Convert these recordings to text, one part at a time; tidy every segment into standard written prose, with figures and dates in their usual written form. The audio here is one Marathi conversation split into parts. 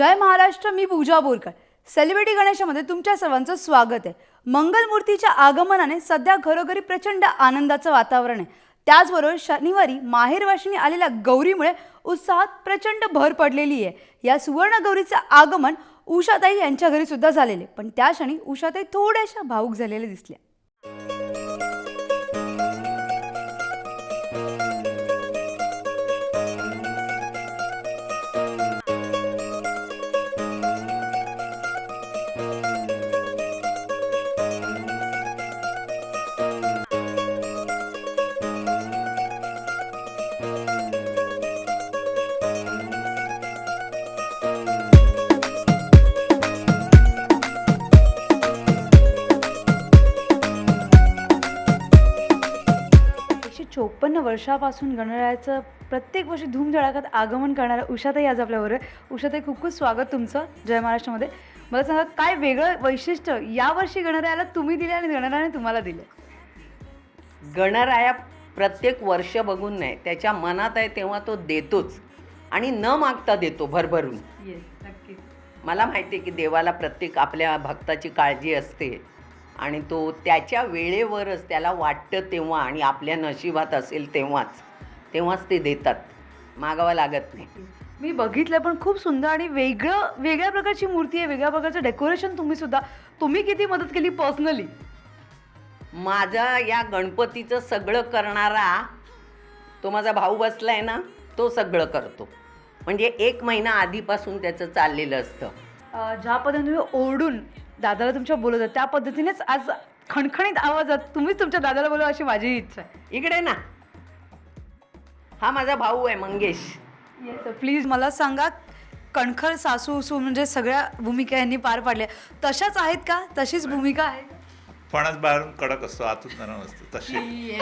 जय महाराष्ट्र. मी पूजा बोरकर. सेलिब्रिटी गणेशामध्ये तुमच्या सर्वांचं स्वागत आहे. मंगलमूर्तीच्या आगमनाने सध्या घरोघरी प्रचंड आनंदाचं वातावरण आहे. त्याचबरोबर शनिवारी माहेरवाशिनी आलेल्या गौरीमुळे उत्साहात प्रचंड भर पडलेली आहे. या सुवर्ण गौरीचं आगमन उषाताई यांच्या घरी सुद्धा झालेले, पण त्या क्षणी उषाताई थोड्याशा भावुक झालेल्या दिसल्या. चोपन्न वर्षापासून गणरायाचं प्रत्येक वर्षी धूमधडाक्यात आगमन करणाऱ्या उषाताई आज आपल्याबरोबर आहे. उषाताई, खूप खूप स्वागत तुमचं जय महाराष्ट्रामध्ये. मला सांगा, काय वेगळं वैशिष्ट्य यावर्षी गणरायाला तुम्ही दिले आणि गणरायाने तुम्हाला दिले? गणराया प्रत्येक वर्ष बघून नाही, त्याच्या मनात आहे तेव्हा तो देतोच आणि न मागता देतो भरभरून. नक्कीच. मला माहिती आहे की देवाला प्रत्येक आपल्या भक्ताची काळजी असते आणि तो त्याच्या वेळेवरच त्याला वाटतं तेव्हा आणि आपल्या नशिबात असेल तेव्हाच ते देतात, मागावं लागत नाही. मी बघितलं, पण खूप सुंदर आणि वेगळ्या प्रकारची मूर्ती आहे, वेगळ्या प्रकारचं डेकोरेशन. तुम्ही किती मदत केली पर्सनली? माझा या गणपतीचं सगळं करणारा तो माझा भाऊ बसलाय ना, तो सगळं करतो. म्हणजे 1 महिना आधीपासून त्याचं चाललेलं असतं. ज्या पद्धतीने तुम्ही ओरडून दादाला तुमच्या बोलवतात, त्या पद्धतीनेच आज खणखणीत आवाजात तुम्हीच तुमच्या दादाला बोलवा अशी माझी इच्छा आहे. इकडे ना, हा माझा भाऊ आहे मंगेश. प्लीज मला सांगा, कणखर सासू म्हणजे सगळ्या भूमिका यांनी पार पाडल्या, तशाच आहेत का? तशीच भूमिका आहे? फणस बाहेरून कडक असतो, आतून नरम असतो, तशी.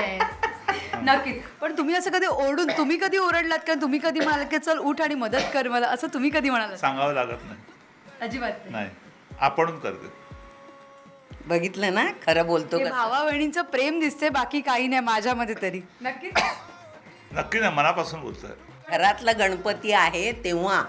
नक्कीच. पण तुम्ही असं कधी तुम्ही कधी ओरडलात का? तुम्ही कधी म्हणाल की चल उठ आणि मदत कर मला, असं तुम्ही कधी म्हणाल? सांगावं लागत नाही, अजिबात नाही, आपण करते. बघितलं ना, खरं बोलतो का? भावा बहिणींचं प्रेम दिसते, बाकी काही नाही माझ्यामध्ये तरी. नक्की नक्की ना, मनापासून बोलतोय. घरातला गणपती आहे तेव्हा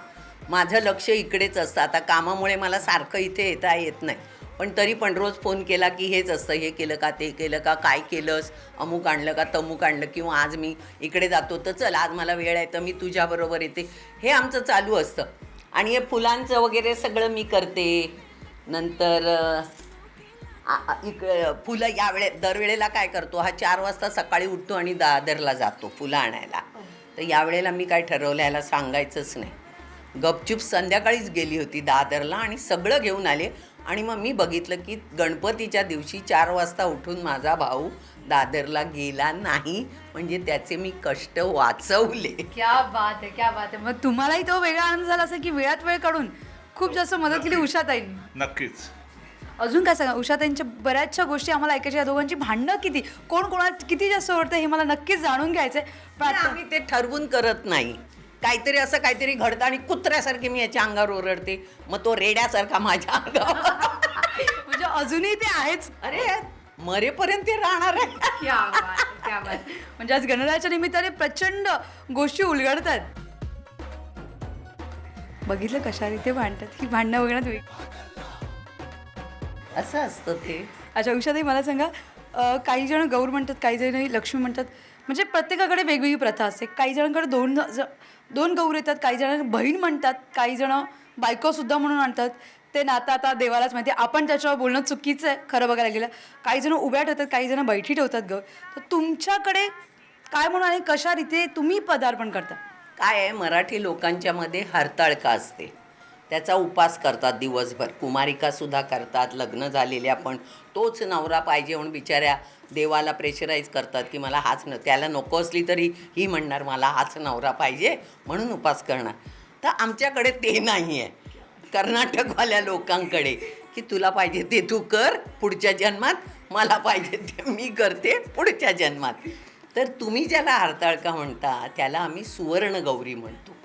माझं लक्ष इकडेच असतं. आता कामामुळे मला सारखं इथे येता येत नाही, पण तरी पण रोज फोन केला की हेच असतं, हे केलं का, ते केलं का, काय केलंस, अमुक आणलं का, तमुक आणलं, किंवा आज मी इकडे जातो तर चल आज मला वेळ आहे तर मी तुझ्याबरोबर येते, हे आमचं चालू असतं. आणि हे फुलांचं वगैरे सगळं मी करते. नंतर फुलं दरवेळेला काय करतो, हा 4 वाजता सकाळी उठतो आणि दादरला जातो फुलं आणायला. तर यावेळेला मी काय ठरवलं, याला सांगायचंच नाही. गपचूप संध्याकाळीच गेली होती दादरला आणि सगळं घेऊन आले. आणि मग मी बघितलं की गणपतीच्या दिवशी 4 वाजता उठून माझा भाऊ दादरला गेला नाही, म्हणजे त्याचे मी कष्ट वाचवले. क्या बात आहे, क्या बात आहे. मग तुम्हालाही तो वेगळा आनंद झाला असेल की वेळात वेळ काढून खूप जास्त मदत केली उषाताईंनी. नक्कीच. अजून काय सांगा, उषाताईंच्या बऱ्याचशा गोष्टी आम्हाला ऐकायच्या. दोघांची भांडणं किती, कोण कोणाला किती जास्त ओरडतं हे मला नक्कीच जाणून घ्यायचंय. पण आम्ही ते ठरवून करत नाही. काहीतरी घडतं आणि कुत्र्यासारखी मी याच्या अंगावर ओरडते, मग तो रेड्यासारखा माझ्या अंगावर. म्हणजे अजूनही ते आहेच. अरे मरेपर्यंत ते राहणार आहे. क्या बात, क्या बात. म्हणजे आज गणरायाच्या निमित्ताने प्रचंड गोष्टी उलगडतात. बघितलं कशा रीते भांडतात, ही भांडणं बघण्यात वेग. असं असतं ते. अच्छा उषाताई, मला सांगा, काही जण गौर म्हणतात, काही जण लक्ष्मी म्हणतात. म्हणजे प्रत्येकाकडे वेगवेगळी प्रथा असते. काही जणांकडे दोन गौर येतात, काही जण बहीण म्हणतात, काही जण बायकोसुद्धा म्हणून आणतात. ते नातं आता देवालाच माहिती. आपण त्याच्यावर बोलणं चुकीचं आहे खरं बघायला गेलं. काही जण उभ्या ठेवतात, काही जण बैठी ठेवतात गौर. तर तुमच्याकडे काय म्हणून आणि कशा रीते तुम्ही पदार्पण करता? काय आहे, मराठी लोकांच्यामध्ये हरताळका असते, त्याचा उपास करतात दिवसभर. कुमारिकासुद्धा करतात, लग्न झालेल्या पण तोच नवरा पाहिजे म्हणून बिचाऱ्या देवाला प्रेशराईज करतात की मला त्याला नको असली तरी ही म्हणणार मला हाच नवरा पाहिजे म्हणून उपास करणार. तर आमच्याकडे ते नाही आहे. कर्नाटकवाल्या लोकांकडे की तुला पाहिजे ते तू कर पुढच्या जन्मात, मला पाहिजे ते मी करते पुढच्या जन्मात. तर तुम्ही ज्याला हरताळका म्हणता त्याला आम्ही सुवर्णगौरी म्हणतो.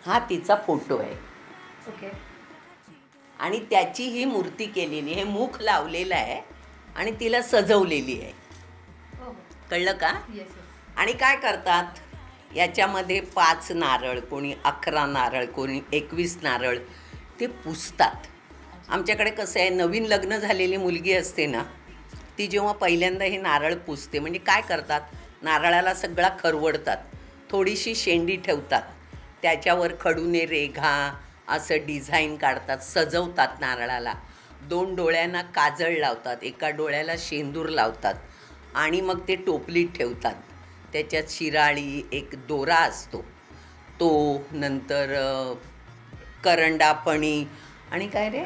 हा तिचा फोटो आहे. ओके. आणि त्याची ही मूर्ती केलेली, हे मुख लावलेलं आहे आणि तिला सजवलेली आहे. कळलं का? आणि काय करतात, याच्यामध्ये 5 नारळ, कोणी 11 नारळ, कोणी 21 नारळ ते पुसतात. आमच्याकडे कसं आहे, नवीन लग्न झालेली मुलगी असते ना, ती जेव्हा पहिल्यांदा हे नारळ पुसते, म्हणजे काय करतात, नारळाला सगळा खरवडतात, थोडीशी शेंडी ठेवतात, त्याच्यावर खडूने रेघा असं डिझाईन काढतात, सजवतात नारळाला, 2 डोळ्यांना काजळ लावतात, एका डोळ्याला शेंदूर लावतात आणि मग ते टोपलीत ठेवतात. त्याच्यात शिराळी, एक दोरा असतो तो, नंतर करंडा, फणी आणि काय रे,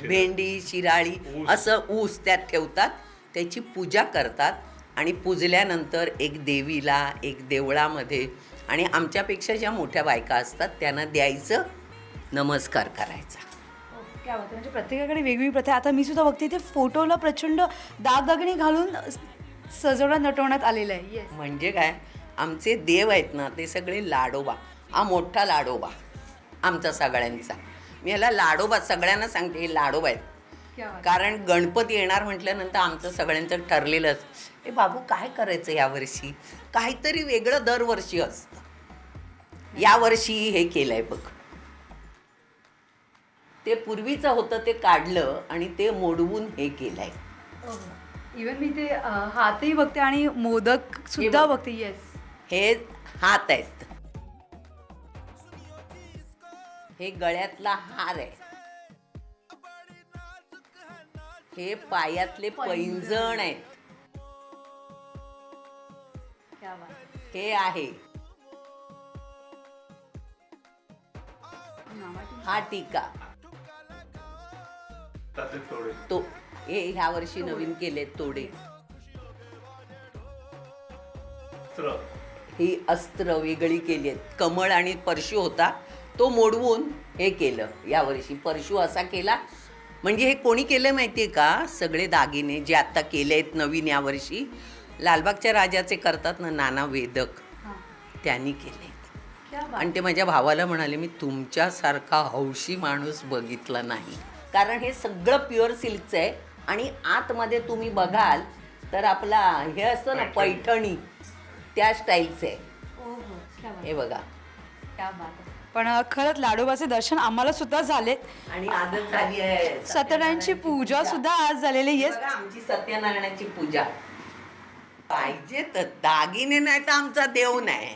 भेंडी, शिराळी, असं ऊस त्यात ठेवतात. त्याची पूजा करतात आणि पूजल्यानंतर एक देवीला, एक देवळामध्ये, आणि आमच्यापेक्षा ज्या मोठ्या बायका असतात त्यांना द्यायचं, नमस्कार करायचा. क्या बात आहे. म्हणजे प्रत्येकाकडे वेगवेगळी प्रथा आहे. आता मी सुद्धा बघते ते फोटोला प्रचंड दागदागिने घालून सजवण्यात नटवण्यात आलेलं आहे. येस. म्हणजे काय, आमचे देव आहेत ना ते सगळे लाडोबा. हा मोठा लाडोबा आमचा सगळ्यांचा. मी ह्याला लाडोबा सगळ्यांना सांगते, हे लाडोबा आहेत. कारण गणपती येणार म्हटल्यानंतर आमचं सगळ्यांचं ठरलेलंच, ए बाबू काय करायचं यावर्षी, काहीतरी वेगळं दरवर्षी असतं. यावर्षी हे केलं आहे बघ, ते पूर्वीचं होतं ते काढलं आणि ते मोडवून हे केलं आहे. इवन मी ते हातही बघते आणि मोदक सुद्धा बघते. येस. हे हात आहेत, हे गळ्यातला हार आहे, हे पायातले पैंजण आहेत, हे आहे हा टीका, तो हे ह्या वर्षी नवीन केले तोडे, ही अस्त्र वेगळी केली आहेत. कमळ आणि परशू होता तो मोडवून हे केलं यावर्षी. परशू असा केला, म्हणजे हे कोणी केलं माहिती आहे का, सगळे दागिने जे आत्ता केले आहेत नवीन यावर्षी, लालबागच्या राजाचे करतात ना नाना वेदक, त्यांनी केले. आणि ते माझ्या भावाला म्हणाले, मी तुमच्यासारखा हौशी माणूस बघितला नाही. कारण हे सगळं प्युअर सिल्कचं आहे आणि आतमध्ये तुम्ही बघाल तर आपला हे असतं ना पैठणी, त्या स्टाईलचं आहे. हे बघा. पण खरंच लाडोबाचे दर्शन आम्हाला सुद्धा झालेत आणि आजच झाली आहे सत्यनारायणची पूजा सुद्धा आज झालेली. येस. आमची सत्यनारायणाची पूजा पाहिजे तर दागिने नाही तर आमचा देव नाही.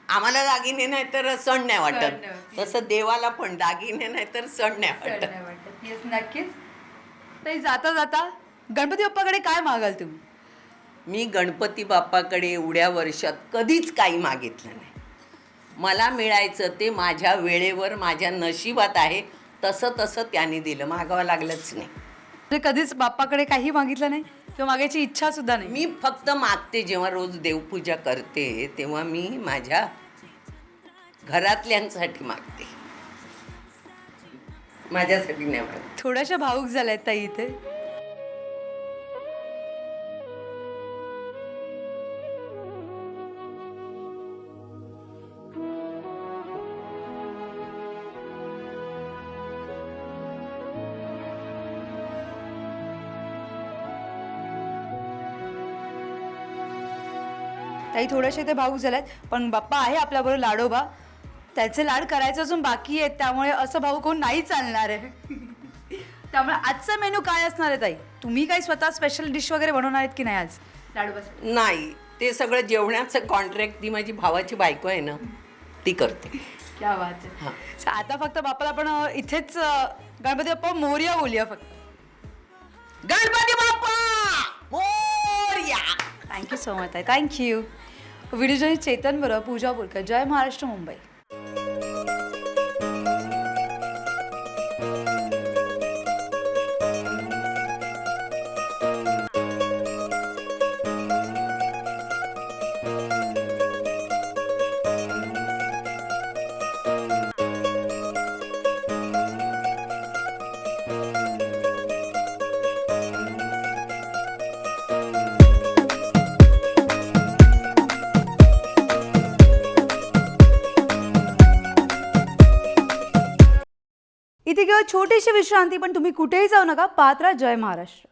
आम्हाला दागिने नाही तर सण नाही वाटत, तसं देवाला पण दागिने नाही तर सण नाही वाटत. येस, नक्कीच. ताई, जाता जाता गणपती बाप्पाकडे काय मागाल तुम्ही? मी गणपती बाप्पाकडे एवढ्या वर्षात कधीच काही मागितलं नाही. मला मिळायचं ते माझ्या वेळेवर, माझ्या नशिबात आहे, तसं तसं त्यांनी दिलं, मागावं लागलंच नाही. म्हणजे कधीच बाप्पाकडे काही मागितलं नाही किंवा मागायची इच्छा सुद्धा नाही? मी फक्त मागते, जेव्हा रोज देवपूजा करते तेव्हा मी माझ्या घरातल्यांसाठी मागते, माझ्यासाठी नाही मागते. थोड्याशा भावूक झाल्या आहेत ताई इथे. ताई थोड्याशा ते भाऊक झाल्यात, पण बाप्पा आहे आपल्याबरोबर लाडोबा, त्याचे लाड करायचं अजून बाकी आहेत, त्यामुळे असं भाऊक होऊन नाही चालणार आहे. त्यामुळे आजचा मेनू काय असणार आहे ताई? तुम्ही काही स्वतः स्पेशल डिश वगैरे बनवणार आहेत की नाही आज लाडोबासाठी? नाही, ते सगळं जेवणाचं कॉन्ट्रॅक्ट ती माझी भावाची बायको आहे ना, ती करते. क्या बात आहे. आता फक्त बाप्पाला आपण इथेच गणपती बाप्पा मोरया बोलूया फक्त. Ganpati Bappa Morya. Thank you so much आहे. थँक्यू. व्हिडिओ जर्नी चेतन बरोबर पूजा बोलकर. जय महाराष्ट्र, मुंबई. इथे किंवा छोटीशी विश्रांती, पण तुम्ही कुठेही जाऊ नका. पाहत राहा जय महाराष्ट्र.